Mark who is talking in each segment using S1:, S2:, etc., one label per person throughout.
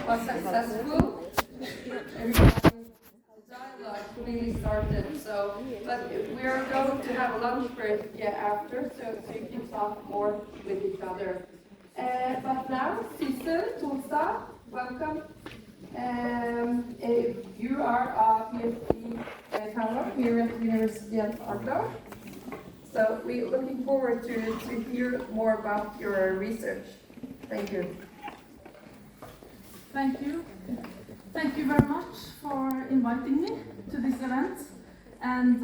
S1: was successful. Everybody's dialogue really started. But we are going to have a lunch break after, so you can talk more with each other. But now, Sissel, Tonstad, welcome. You are a PhD fellow here at the University of Oslo. So we're looking forward to hear more about your research. Thank you.
S2: Thank you. Thank you very much for inviting me to this event. And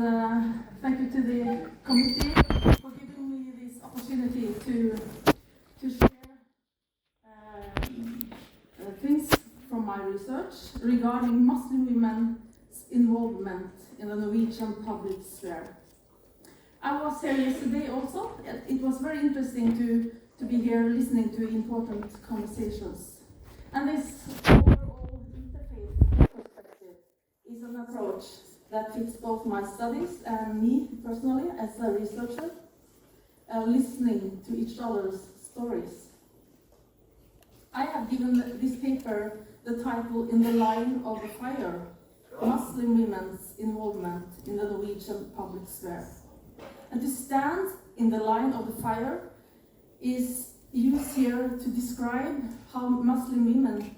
S2: thank you to the committee for giving me this opportunity to share things from my research regarding Muslim women's involvement in the Norwegian public sphere. I was here yesterday also. It was very interesting to be here listening to important conversations. And this overall interfaith perspective is an approach that fits both my studies and me personally as a researcher, listening to each other's stories. I have given this paper the title In the Line of the Fire, Muslim Women's Involvement in the Norwegian Public Sphere. And to stand in the line of the fire is used here to describe how Muslim women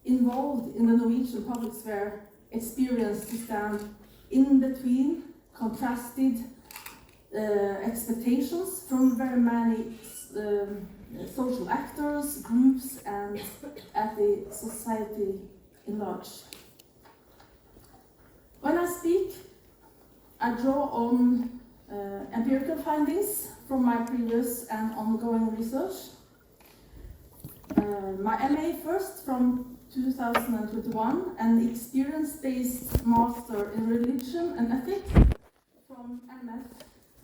S2: involved in the Norwegian public sphere experience to stand in between contrasted expectations from very many social actors, groups, and at the society in large. When I speak, I draw on empirical findings from my previous and ongoing research. My MA first from 2021 and experience-based Master in Religion and Ethics from MF,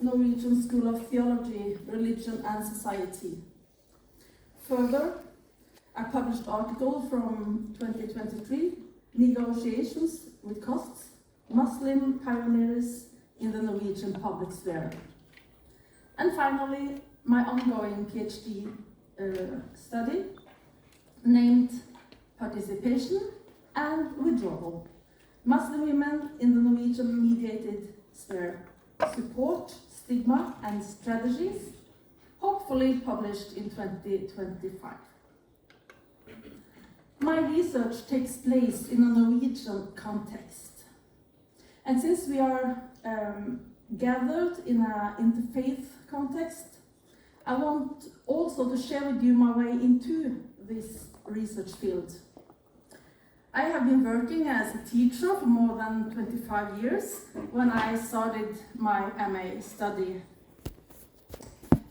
S2: Norwegian School of Theology, Religion and Society. Further, a published article from 2023, Negotiations with Costs, Muslim Pioneers in the Norwegian Public Sphere. And finally, my ongoing PhD study, named Participation and Withdrawal, Muslim Women in the Norwegian Mediated Sphere, Support, Stigma and Strategies, hopefully published in 2025. My research takes place in a Norwegian context. And since we are gathered in an interfaith context, I want also to share with you my way into this research field. I have been working as a teacher for more than 25 years when I started my MA study.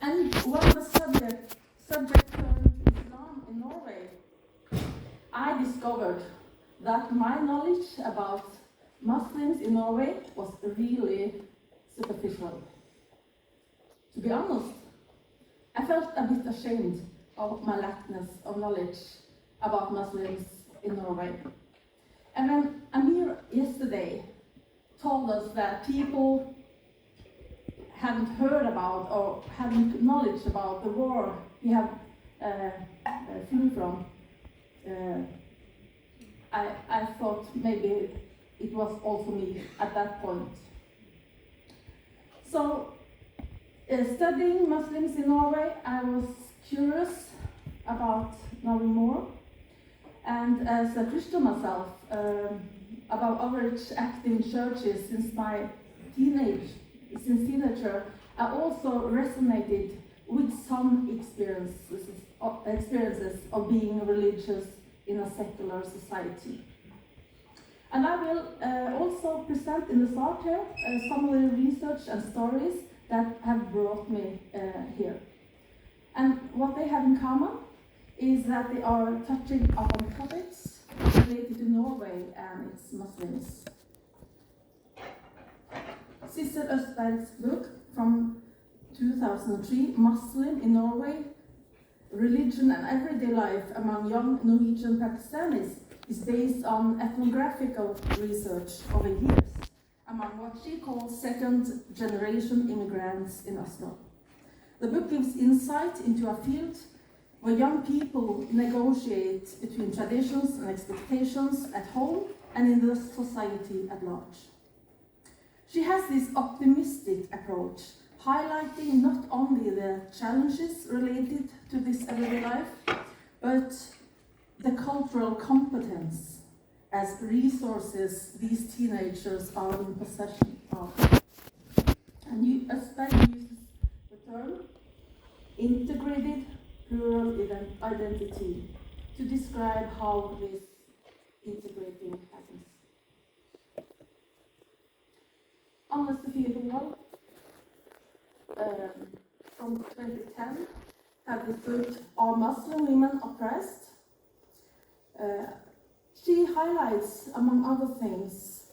S2: And when the subject turned to Islam in Norway, I discovered that my knowledge about Muslims in Norway was really superficial. To be honest, I felt a bit ashamed of my lackness of knowledge about Muslims in Norway. And when Amir yesterday told us that people hadn't heard about or hadn't knowledge about the war he had flew from, I thought maybe it was also me at that point. So, studying Muslims in Norway, I was curious about knowing more. And as a Christian myself, above average active in churches since teenager, I also resonated with some experiences of being religious in a secular society. And I will also present in the start here some of the research and stories that have brought me here. And what they have in common is that they are touching upon topics related to Norway and its Muslims. Sissel Østberg's book from 2003, Muslim in Norway, Religion and Everyday Life Among Young Norwegian Pakistanis, is based on ethnographical research over years among what she calls second-generation immigrants in Oslo. The book gives insight into a field where young people negotiate between traditions and expectations at home and in the society at large. She has this optimistic approach, highlighting not only the challenges related to this everyday life, but the cultural competence as resources these teenagers are in possession of. And Østberg uses the term integrated plural identity to describe how this integrating happens. Anne Sofie Roald, from 2010, had the book Are Muslim Women Oppressed? She highlights, among other things,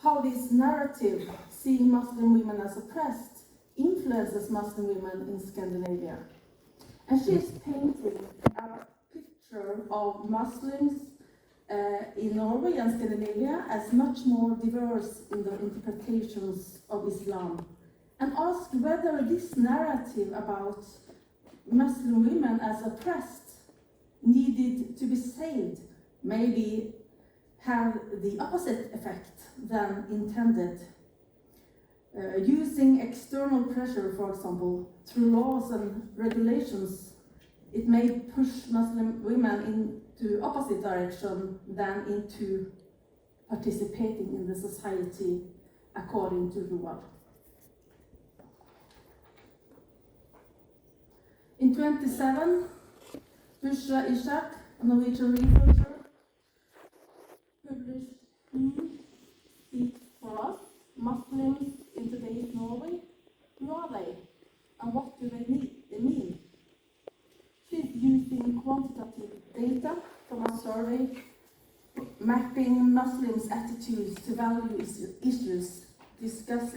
S2: how this narrative, seeing Muslim women as oppressed, influences Muslim women in Scandinavia. And she is painting a picture of Muslims in Norway and Scandinavia as much more diverse in their interpretations of Islam, and asks whether this narrative about Muslim women as oppressed needed to be saved, maybe have the opposite effect than intended. Using external pressure, for example, through laws and regulations, it may push Muslim women into opposite direction than into participating in the society according to Roald. In 2007, Bushra Ishak, a Norwegian researcher, published Who Speaks for Us? Muslims in Today's Norway. Who are they? And what do they mean? She's using quantitative data from a survey mapping Muslims' attitudes to value issues discussed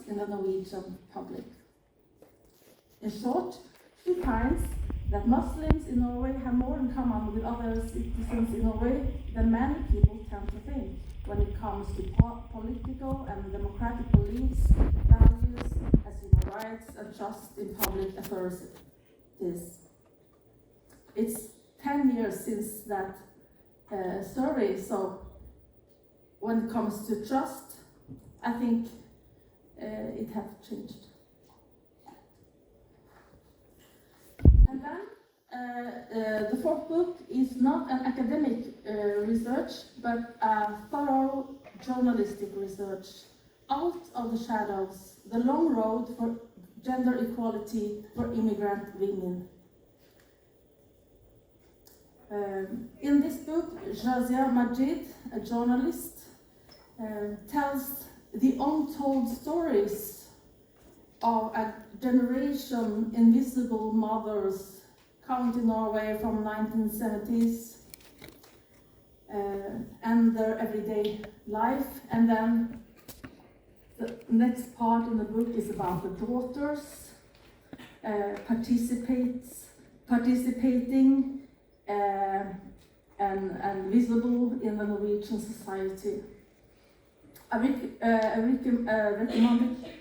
S2: in the Norwegian public. In short, she finds that Muslims in Norway have more in common with other citizens in Norway than many people tend to think when it comes to political and democratic beliefs, values, as human rights, and trust in public authorities. It's 10 years since that survey, so when it comes to trust, I think it has changed. And then the fourth book is not an academic research, but a thorough journalistic research. Out of the Shadows, the long road for gender equality for immigrant women. In this book, Jazia Majid, a journalist, tells the untold stories of a generation invisible mothers coming to Norway from 1970s and their everyday life. And then the next part in the book is about the daughters participating and visible in the Norwegian society. I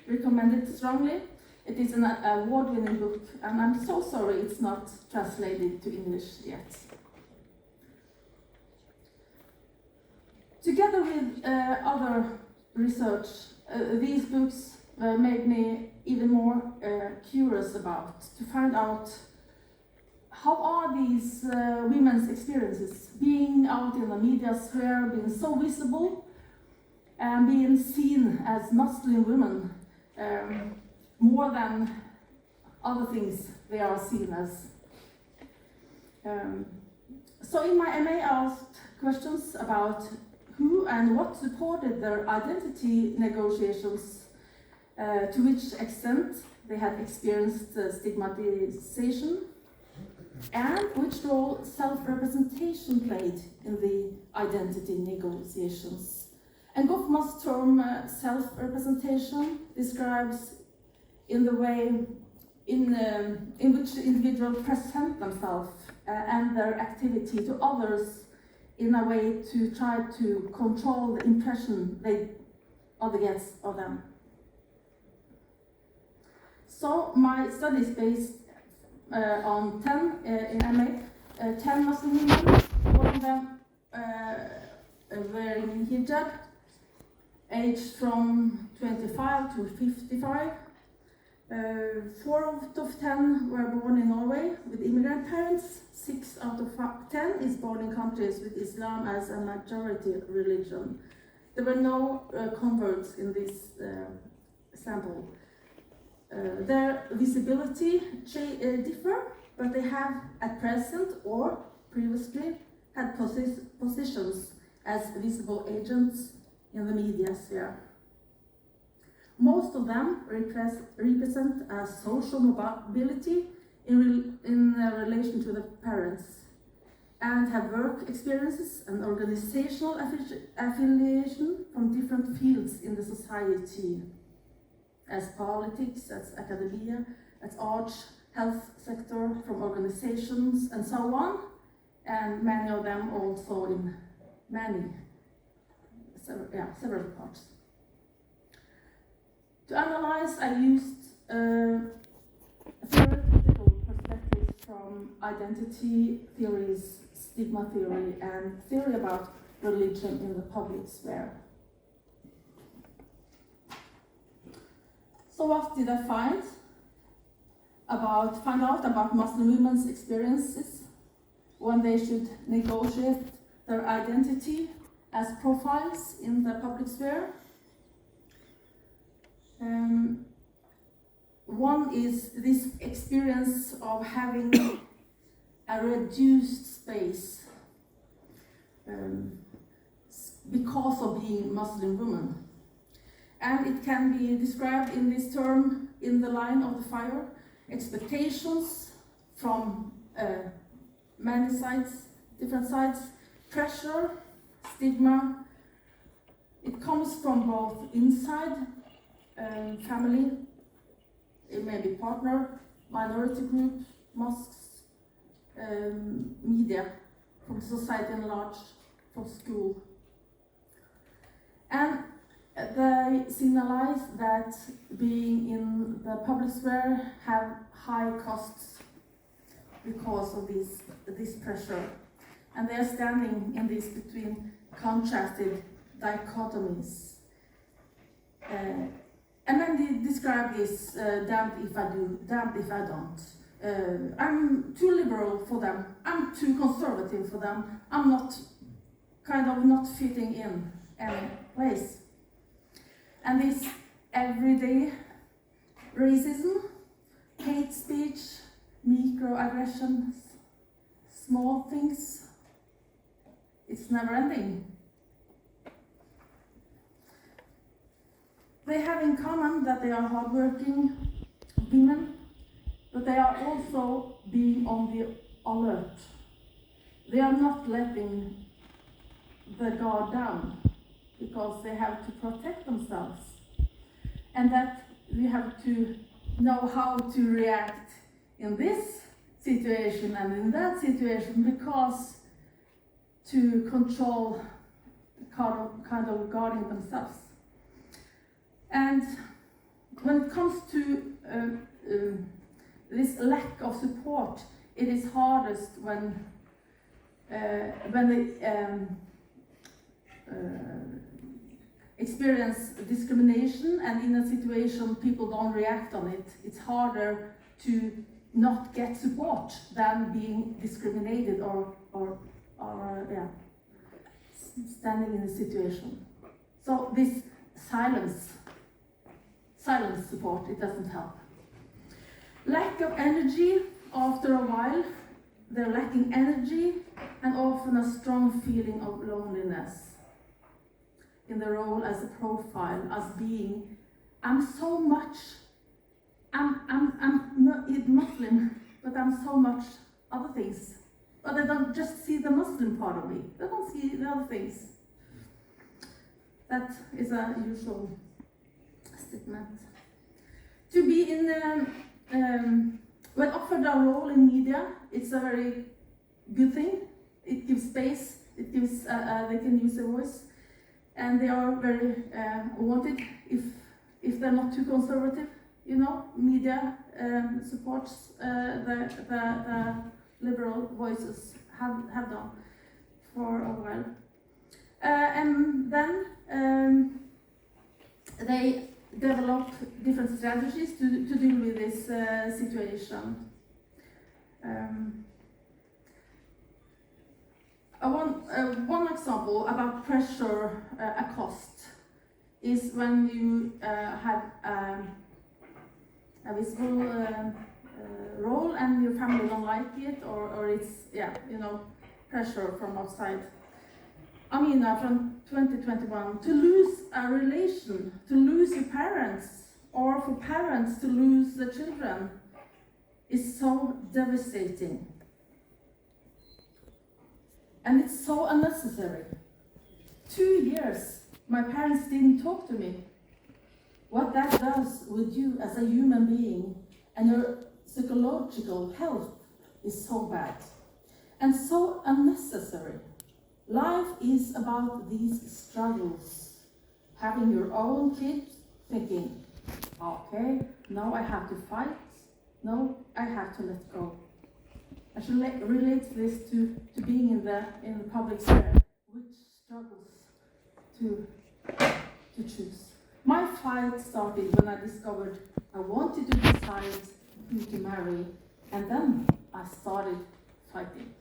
S2: recommend it strongly. It is an award-winning book, and I'm so sorry it's not translated to English yet. Together with other research, these books made me even more curious to find out how are these women's experiences, being out in the media sphere, being so visible, and being seen as Muslim women more than other things they are seen as. So in my MA I asked questions about who and what supported their identity negotiations, to which extent they had experienced stigmatization, and which role self-representation played in the identity negotiations. And Goffman's term self-representation describes in the way in which the individual present themselves and their activity to others in a way to try to control the impression other gets of them. So my study is based on 10 in MA, 10 Muslim women, one of them wearing hijab, aged from 25 to 55. 4 out of 10 were born in Norway with immigrant parents. 6 out of 10 is born in countries with Islam as a majority religion. There were no converts in this sample. Their visibility differ, but they have at present or previously had positions as visible agents in the media sphere. Most of them represent a social mobility in relation to the parents and have work experiences and organizational affiliation from different fields in the society, as politics, as academia, as arts, health sector, from organizations and so on, and many of them also in several parts. To analyze, I used theoretical perspectives from identity theories, stigma theory, and theory about religion in the public sphere. So what did I find out about Muslim women's experiences when they should negotiate their identity as profiles in the public sphere? One is this experience of having a reduced space because of being Muslim woman. And it can be described in this term, in the line of the fire, expectations from many sides, different sides, pressure, stigma. It comes from both inside family, it may be partner, minority group, mosques, media, from society at large, from school. And they signalize that being in the public sphere have high costs because of this pressure. And they are standing in this between contrasted dichotomies. And then they describe this, damned if I do, damned if I don't. I'm too liberal for them, I'm too conservative for them, I'm not fitting in any place. And this everyday racism, hate speech, microaggressions, small things, it's never ending. They have in common that they are hardworking women, but they are also being on the alert. They are not letting the guard down because they have to protect themselves. And that we have to know how to react in this situation and in that situation, because to control kind of guarding themselves. And when it comes to this lack of support, it is hardest when they experience discrimination, and in a situation people don't react on it. It's harder to not get support than being discriminated or standing in a situation. So this silence support, it doesn't help. Lack of energy, after a while, they're lacking energy and often a strong feeling of loneliness in the role as a profile, as being, I'm Muslim, but I'm so much other things. But they don't just see the Muslim part of me, they don't see the other things. That is a usual statement. To be in, when offered a role in media, it's a very good thing. It gives space, it gives, they can use their voice, and they are very wanted if they're not too conservative. You know, media supports the liberal voices have done for a while. And then they develop different strategies to deal with this situation. One example about pressure at cost is when you have a visible role and your family don't like it, or it's, pressure from outside. Amina from 2021, to lose a relation, to lose your parents, or for parents to lose their children is so devastating. And it's so unnecessary. 2 years, my parents didn't talk to me. What that does with you as a human being and your psychological health is so bad and so unnecessary. Life is about these struggles. Having your own kids, thinking, okay, now I have to fight, no, I have to let go. I should relate this to being in the public sphere, which struggles to choose. My fight started when I discovered I wanted to decide who to marry, and then I started fighting.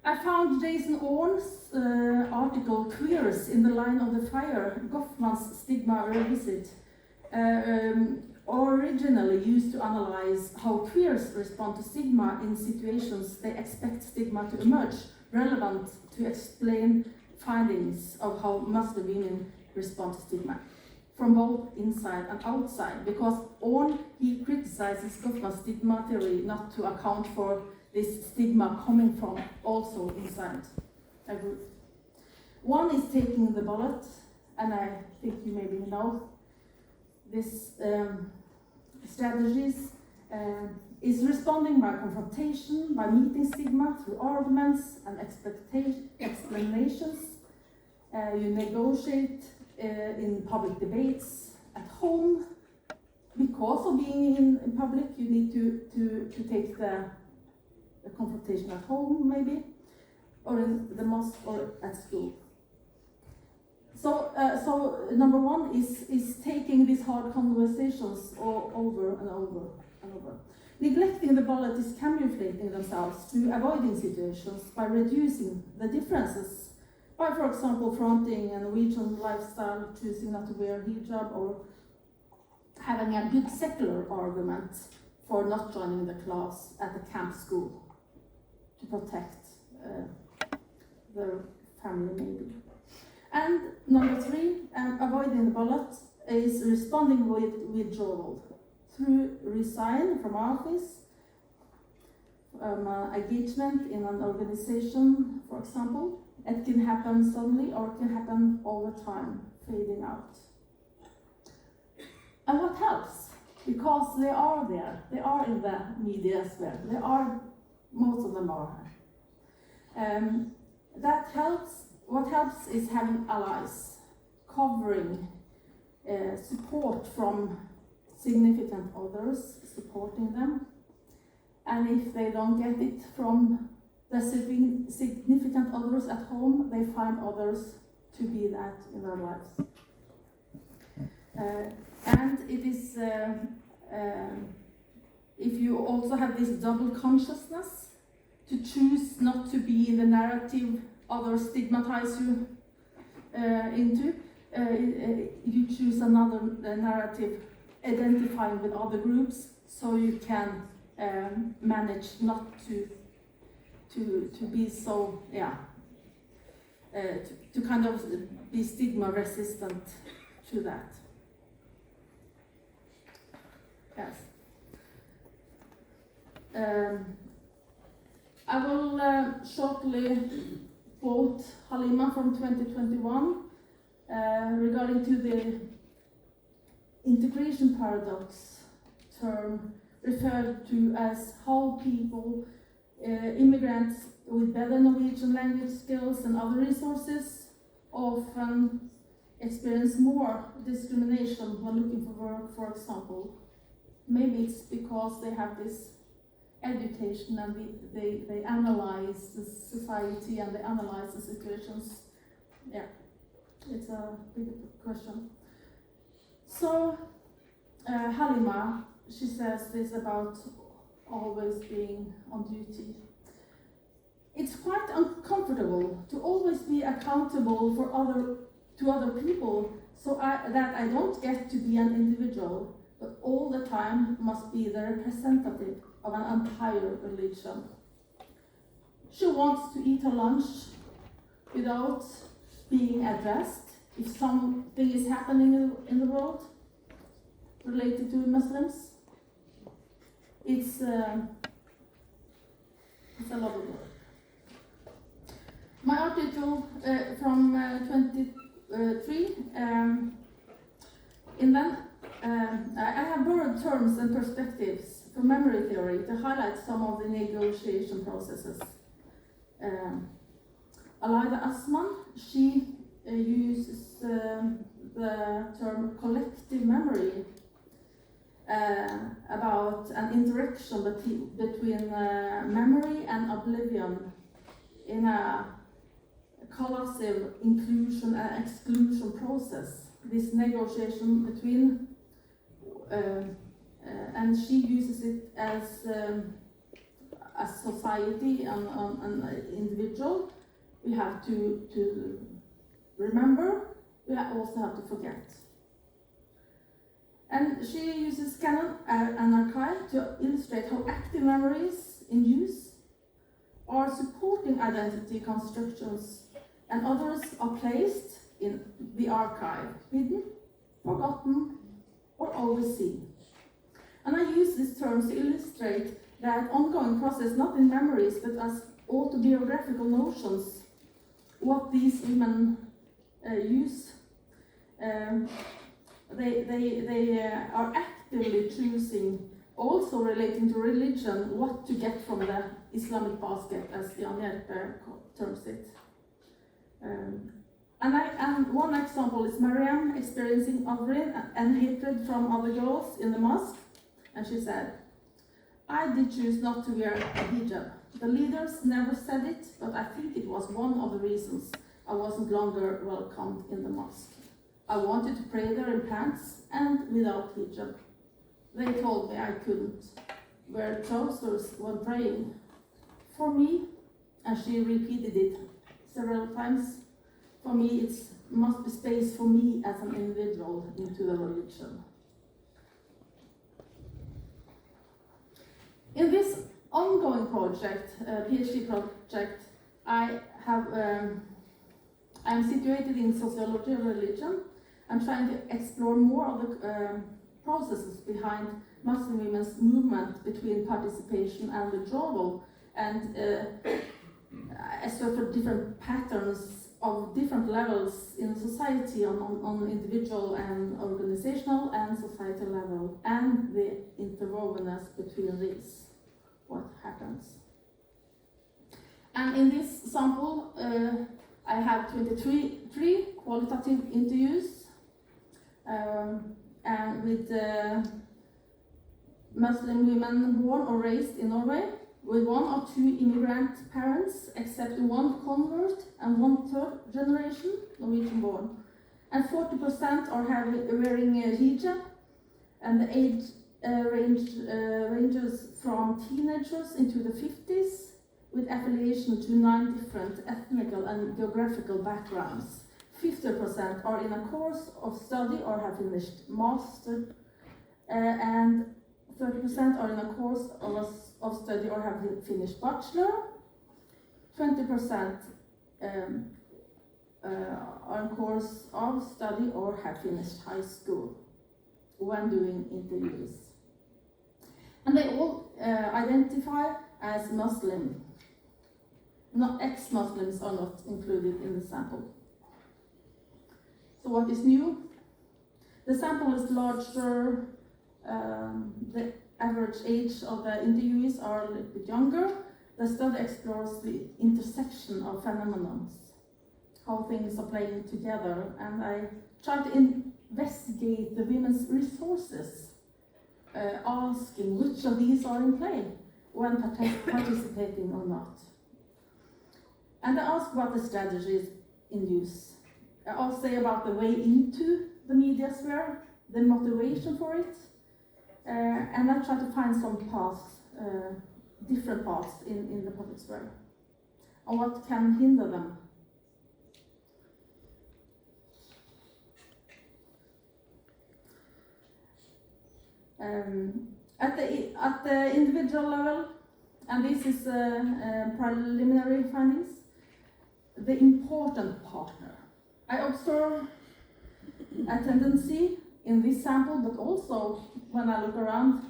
S2: I found Jason Orn's article, Queers in the Line of the Fire, Goffman's Stigma Revisit, originally used to analyze how queers respond to stigma in situations they expect stigma to emerge, relevant to explain findings of how Muslim women respond to stigma, from both inside and outside, because Orn, he criticizes Goffman's stigma theory not to account for this stigma coming from also inside a group. One is taking the bullet, and I think you maybe know this strategies is responding by confrontation, by meeting stigma through arguments and explanations. You negotiate in public debates at home. Because of being in public, you need to take the confrontation at home, maybe, or in the mosque or at school. So number one is taking these hard conversations over and over and over. Neglecting the bullet is camouflating themselves to avoiding situations by reducing the differences, by, for example, fronting a Norwegian lifestyle, choosing not to wear hijab, or having a good secular argument for not joining the class at the camp school to protect their family, maybe. And number three, avoiding the bullet, is responding with withdrawal through resign from office, engagement in an organization, for example. It can happen suddenly or it can happen over time, fading out. And what helps? Because they are there, they are in the media sphere, they are, most of them are. That helps. What helps is having allies, covering support from significant others, supporting them. And if they don't get it from the significant others at home, they find others to be that in their lives. And it is, if you also have this double consciousness, to choose not to be in the narrative others stigmatize you into, you choose another narrative identifying with other groups, so you can manage not to be so, to kind of be stigma resistant to that. Yes. I will shortly quote Halima from 2021 regarding to the integration paradox term referred to as how people, immigrants with better Norwegian language skills and other resources, often experience more discrimination when looking for work, for example. Maybe it's because they have this education and they analyze the society and they analyze the situations. Yeah, it's a big question. So Halima, she says this about always being on duty. It's quite uncomfortable to always be accountable to other people, so that I don't get to be an individual, but all the time must be the representative of an entire religion. She wants to eat her lunch without being addressed if something is happening in the world related to Muslims. It's a lot of work. My article from 23, I have borrowed terms and perspectives from memory theory to highlight some of the negotiation processes. Alida Asman, she uses the term collective memory about an interaction between memory and oblivion in a collective inclusion and exclusion process. This negotiation between, and she uses it as a society and an individual. We have to remember, we also have to forget. And she uses canon and archive to illustrate how active memories in use are supporting identity constructions, and others are placed in the archive, hidden, forgotten, or overseen. And I use these terms to illustrate that ongoing process, not in memories, but as autobiographical notions, what these women use. They are actively choosing, also relating to religion, what to get from the Islamic basket, as Jan Hjelpe terms it. And one example is Mariam experiencing othering and hatred from other girls in the mosque, and she said, I did choose not to wear a hijab. The leaders never said it, but I think it was one of the reasons I wasn't longer welcomed in the mosque. I wanted to pray there in pants and without hijab. They told me I couldn't wear trousers when praying. For me, and she repeated it several times, for me it must be space for me as an individual into the religion. In this ongoing project, PhD project, I am situated in sociology of religion. I'm trying to explore more of the processes behind Muslim women's movement between participation and withdrawal, and a sort of different patterns of different levels in society on individual and organizational and societal level, and the interwovenness between these, what happens. And in this sample, I have 23 qualitative interviews and with Muslim women born or raised in Norway, with 1 or 2 immigrant parents, except 1 convert and 1 third generation Norwegian born. And 40% are wearing a hijab, and the age ranges from teenagers into the 50s, with affiliation to 9 different ethnical and geographical backgrounds. 50% are in a course of study or have finished master, and 30% are in a course of study or have finished bachelor. 20% are in course of study or have finished high school when doing interviews. And they all identify as Muslim. Not ex-Muslims are not included in the sample. So what is new? The sample is larger. The average age of the interviewees are a little bit younger. The study explores the intersection of phenomena, how things are playing together, and I try to investigate the women's resources, asking which of these are in play when participating or not. And I ask about the strategies in use. I'll say about the way into the media sphere, the motivation for it, and I try to find some paths, different paths in the public sphere, and what can hinder them. At the individual level, and this is preliminary findings, the important partner. I observe a tendency in this sample, but also when I look around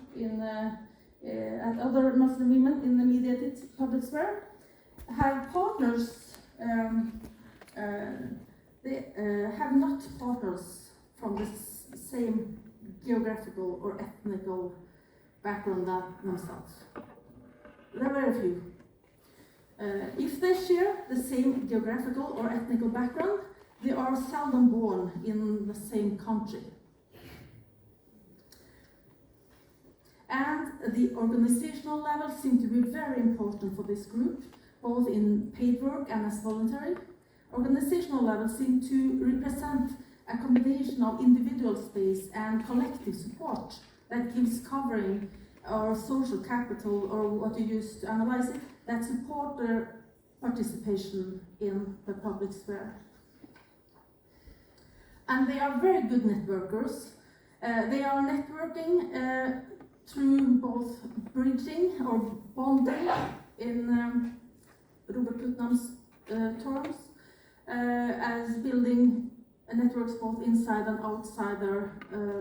S2: at other Muslim women in the mediated public sphere, have partners, they have not partners from the same geographical or ethnical background than themselves. There are very few. If they share the same geographical or ethnical background, they are seldom born in the same country. And the organizational level seems to be very important for this group, both in paid work and as voluntary. Organizational level seems to represent a combination of individual space and collective support that gives covering or social capital, or what you use to analyze it, that support their participation in the public sphere. And they are very good networkers. They are networking through both bridging or bonding in Robert Putnam's terms, as building networks both inside and outside their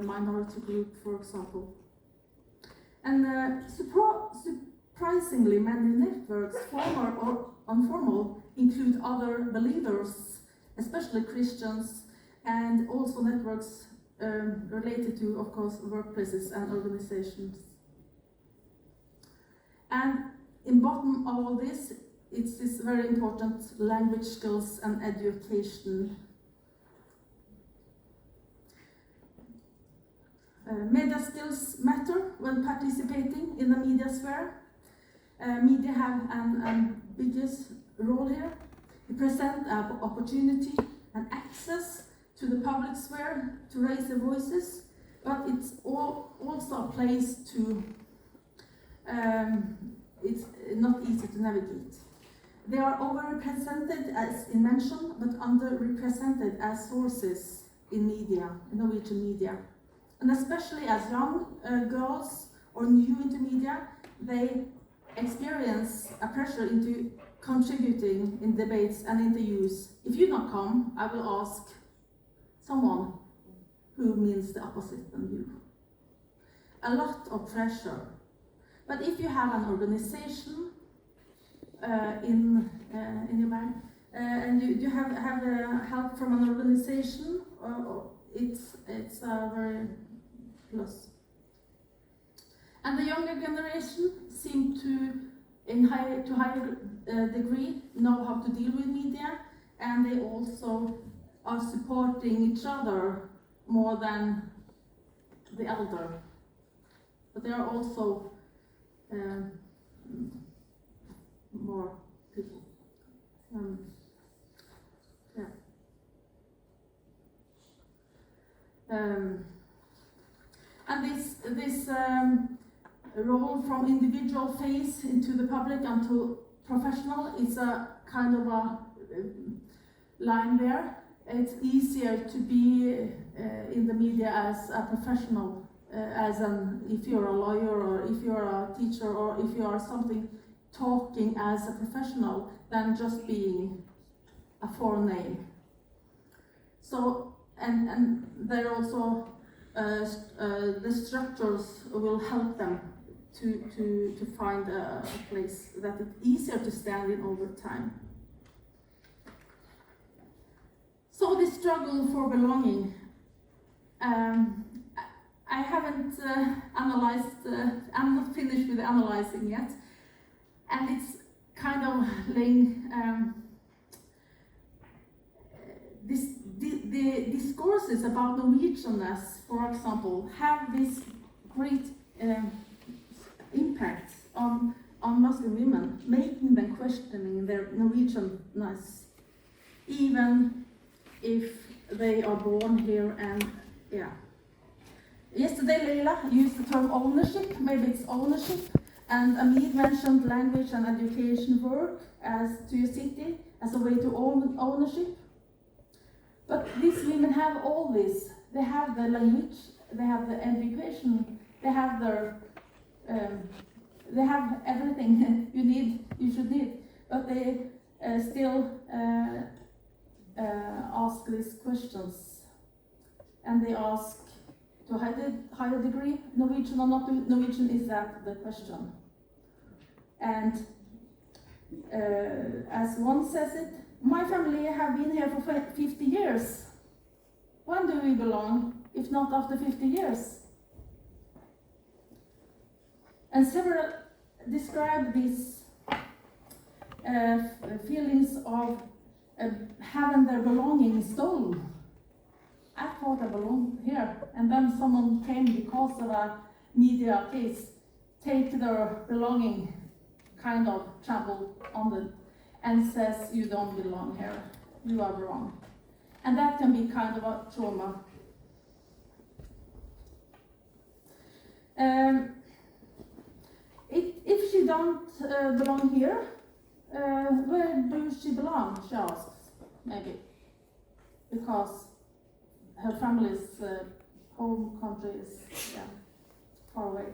S2: minority group, for example. And surprisingly, many networks, formal or informal, include other believers, especially Christians, and also networks related to, of course, workplaces and organizations. And in bottom of all this, it's this very important language skills and education. Media skills matter when participating in the media sphere. Media have an ambiguous role here. They present an opportunity and access to the public sphere to raise their voices, but it's also a place to, it's not easy to navigate. They are overrepresented, as in mentioned, but underrepresented as sources in media, in Norwegian media. And especially as young girls or new into media, they experience a pressure into contributing in debates and interviews. If you don't come, I will ask someone who means the opposite than you. A lot of pressure. But if you have an organization in your mind, and you have help from an organization, it's a very plus. And the younger generation seem to, to higher degree, know how to deal with media, and they also are supporting each other more than the elder. But there are also more people. And this role from individual phase into the public and to professional is a kind of a line there. It's easier to be in the media as a professional, if you're a lawyer or if you're a teacher or if you are something, talking as a professional than just being a foreign name. So, and there also the structures will help them to find a place that it's easier to stand in over time. So the struggle for belonging, I haven't analyzed, I'm not finished with analyzing yet, and it's kind of laying, the discourses about Norwegianness, for example, have this great impact on Muslim women, making them questioning their Norwegianness, even if they are born here and, yeah. Yesterday, Leila used the term ownership, maybe it's ownership, and Amid mentioned language and education work as to your city as a way to own ownership. But these women have all this. They have the language, they have the education, they have their, they have everything you should need. But they still ask these questions, and they ask to a higher degree, Norwegian or not Norwegian, is that the question? And as one says it, my family have been here for 50 years. When do we belong, if not after 50 years? And several describe these feelings of having their belongings stolen. I thought I belonged here, and then someone came because of a media case, take their belonging, kind of trample on the, and says you don't belong here, you are wrong. And that can be kind of a trauma. If she don't belong here, where do she belong, she asks, maybe. Because her family's home country is far away.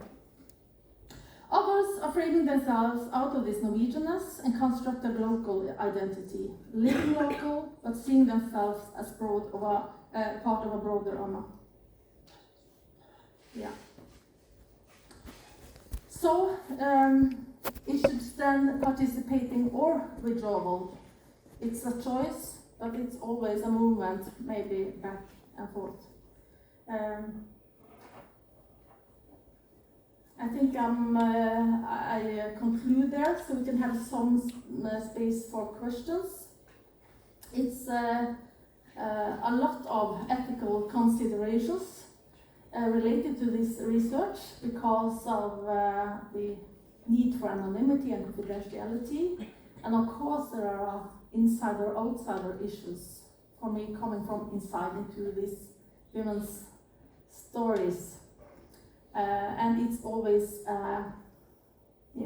S2: Others are framing themselves out of this Norwegianness and construct a local identity, living local, but seeing themselves as part of a broader Anna. Yeah. So, it should stand participating or withdrawal. It's a choice, but it's always a movement, maybe back and forth. I think I conclude there, so we can have some space for questions. It's a lot of ethical considerations related to this research because of the need for anonymity and confidentiality, and of course there are insider-outsider issues for me coming from inside into these women's stories. And it's always, you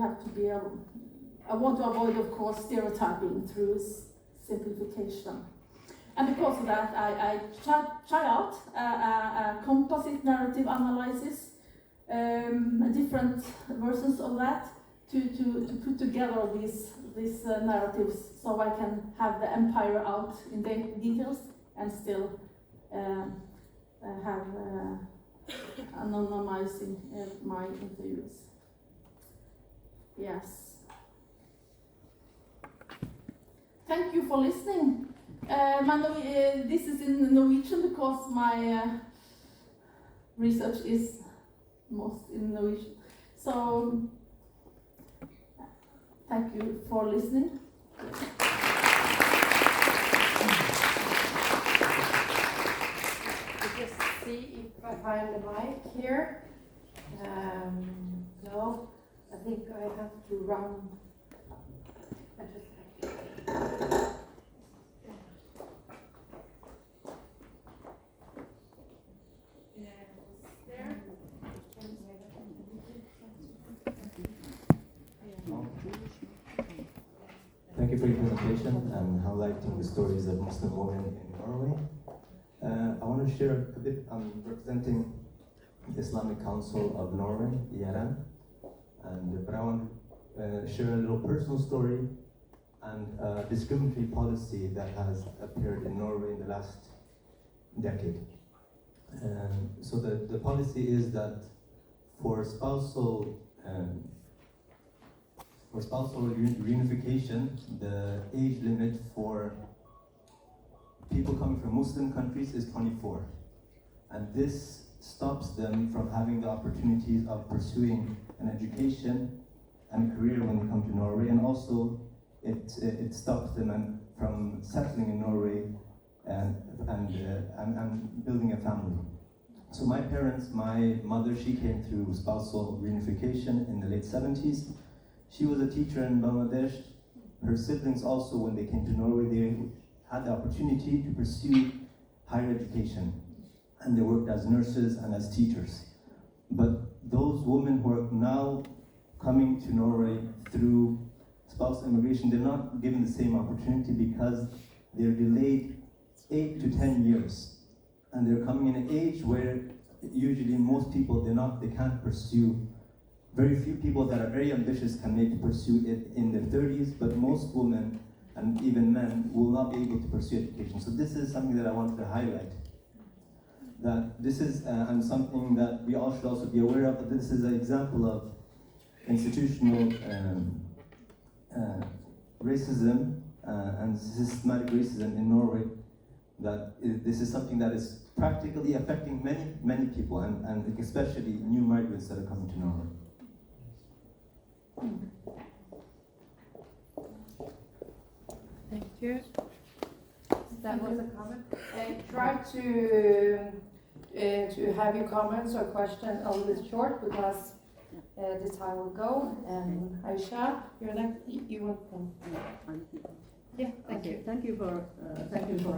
S2: have to be, I want to avoid, of course, stereotyping through simplification. And because of that, I try out a composite narrative analysis, different versions of that, to put together these narratives so I can have the empire out in the details and still have anonymizing my interviews. Yes. Thank you for listening. This is in Norwegian because my research is most in Norwegian. So, thank you for listening.
S3: See if I find the mic here. No, I think I have to run. I just have to. There.
S4: Thank you for your presentation and highlighting the stories of Muslim women in Norway. I want to share a bit. I'm representing the Islamic Council of Norway, IRN, but I want to share a little personal story and a discriminatory policy that has appeared in Norway in the last decade. So the policy is that for spousal reunification, the age limit for people coming from Muslim countries is 24, and this stops them from having the opportunities of pursuing an education and a career when they come to Norway, and also it stops them from settling in Norway and building a family. So my parents, my mother, she came through spousal reunification in the late 70s. She was a teacher in Bangladesh. Her siblings also, when they came to Norway, they had the opportunity to pursue higher education. And they worked as nurses and as teachers. But those women who are now coming to Norway through spousal immigration, they're not given the same opportunity because they're delayed 8 to 10 years. And they're coming in an age where usually most people, they can't pursue. Very few people that are very ambitious can maybe pursue it in their 30s, but most women and even men will not be able to pursue education. So this is something that I wanted to highlight. That this is and something that we all should also be aware of, that this is an example of institutional racism and systematic racism in Norway, that this is something that is practically affecting many people, and especially new migrants that are coming to Norway.
S1: Thank you. That was a comment. Try to have your comments or questions a little bit short because the time will go. And Aisha, you're next. You want to? Yeah, thank you.
S5: Thank you for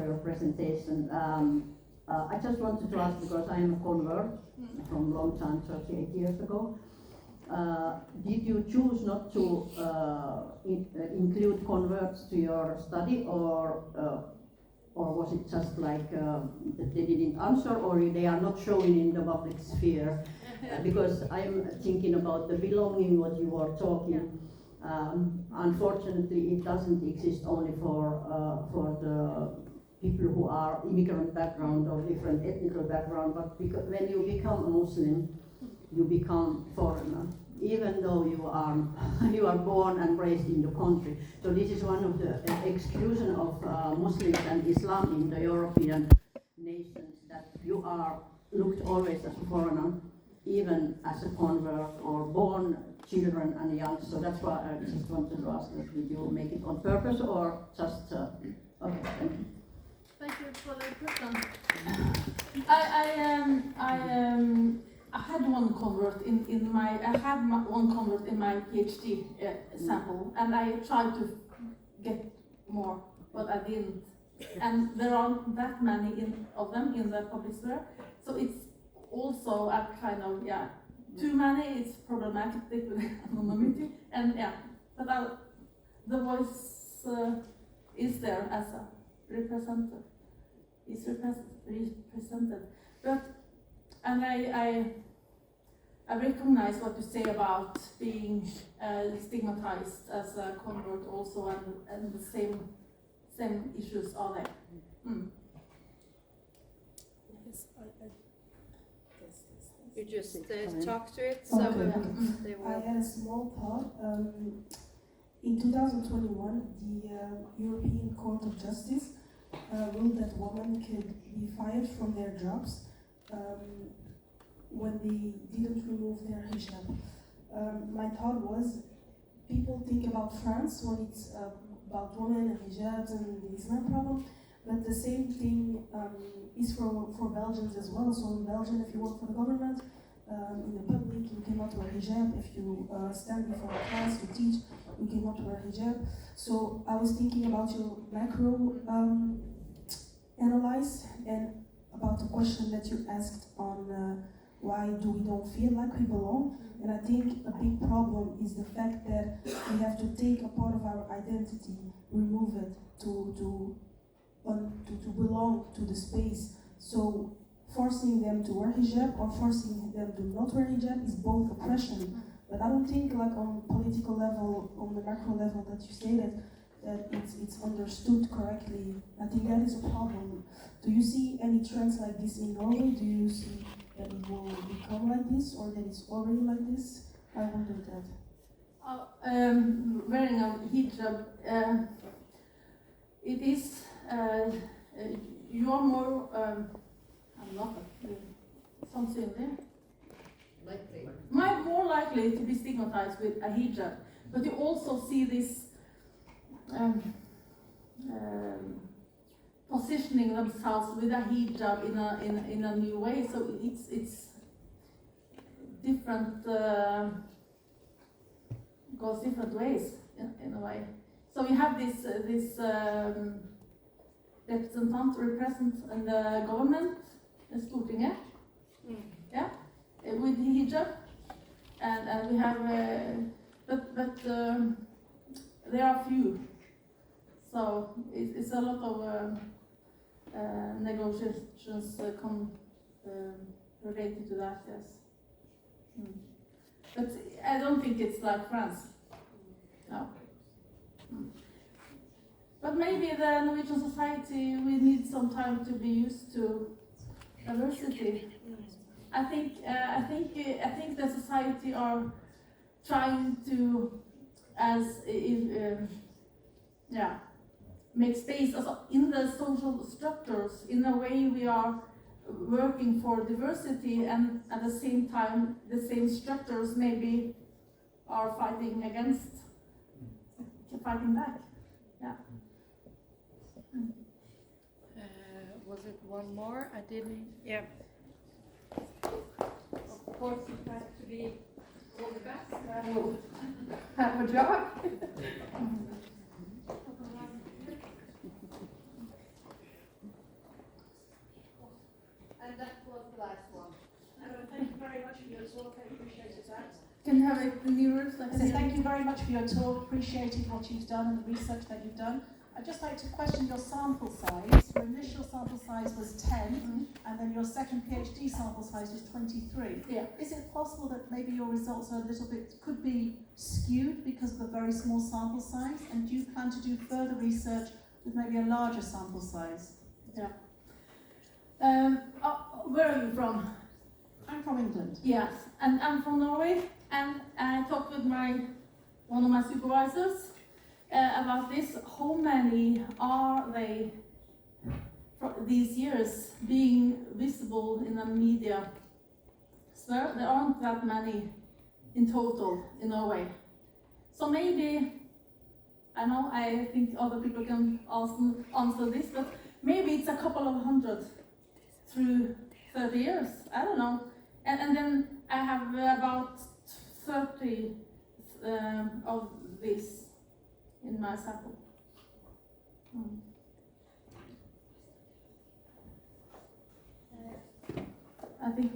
S5: your presentation. I just wanted to ask, because I am a convert from a long time, 38 years ago. Did you choose not to include converts to your study, or was it just like that they didn't answer, or they are not showing in the public sphere? Because I'm thinking about the belonging, what you were talking. Unfortunately, it doesn't exist only for the people who are immigrant background or different ethnical background, but because when you become a Muslim, you become foreigner, even though you are born and raised in the country. So this is one of the exclusion of Muslims and Islam in the European nations, that you are looked always as a foreigner, even as a convert or born children and young. So that's why I just wanted to ask that, did you make it on purpose or just okay, thank you.
S2: Thank you for the question. I had one convert in my PhD sample, and I tried to get more, but I didn't. And there aren't that many of them in the public sphere, so it's also a kind of too many. It's problematic with anonymity, and but the voice is there as a representative. Is represented, but and I recognize what you say about being stigmatized as a convert also, and the same issues are there.
S1: Yes, you just talk to it. So
S6: okay. I had a small thought. In 2021, the European Court of Justice ruled that women could be fired from their jobs when they didn't remove their hijab. My thought was, people think about France when it's about women and hijabs and the Islam problem, but the same thing is for Belgians as well. So in Belgium, if you work for the government, in the public, you cannot wear hijab. If you stand before a class to teach, you cannot wear hijab. So I was thinking about your macro analyze and about the question that you asked on why do we don't feel like we belong. And I think a big problem is the fact that we have to take a part of our identity, remove it to belong to the space. So forcing them to wear hijab or forcing them to not wear hijab is both oppression. But I don't think, like on political level, on the macro level that you stated, that it's understood correctly. I think that is a problem. Do you see any trends like this in Norway? Do you see that it will become like this, or that it's already like this? I wonder that.
S2: Wearing a hijab, it is, you are more, I'm not something there. More likely to be stigmatized with a hijab, but you also see this positioning themselves with a hijab in a new way. So it's different, goes different ways in a way. So we have this represent in the government, in Stortinget, yeah, with hijab, and we have, but there are few. So it's a lot of negotiations related to that, yes. But I don't think it's like France. No. But maybe the Norwegian society, we need some time to be used to diversity. I think the society are trying to, make space in the social structures. In a way, we are working for diversity, and at the same time, the same structures maybe are fighting back. Yeah.
S1: Was it one more? I didn't. Yeah. Of course, it has to be all the best. I will have a job. And that was the last one.
S7: Thank you very much for your talk. I appreciated that.
S2: Can you have it in Euros?
S7: So thank you very much for your talk. Appreciated what you've done and the research that you've done. I'd just like to question your sample size. Your initial sample size was 10, and then your second PhD sample size was 23.
S2: Yeah.
S7: Is it possible that maybe your results are a little bit, could be skewed because of the very small sample size? And do you plan to do further research with maybe a larger sample size?
S2: Yeah. Where are you from?
S7: I'm from England.
S2: Yes, and I'm from Norway, and I talked with one of my supervisors about this. How many are they for these years being visible in the media? So there aren't that many in total in Norway. So maybe, I think other people can also answer this, but maybe it's a couple of hundred through 30 years, I don't know. And then I have about 30 of this in my sample. I think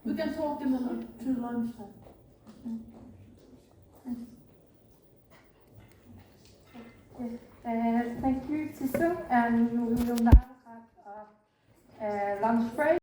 S2: we can talk in through lunchtime.
S3: Thank you, Sissel, and we will now have a lunch break.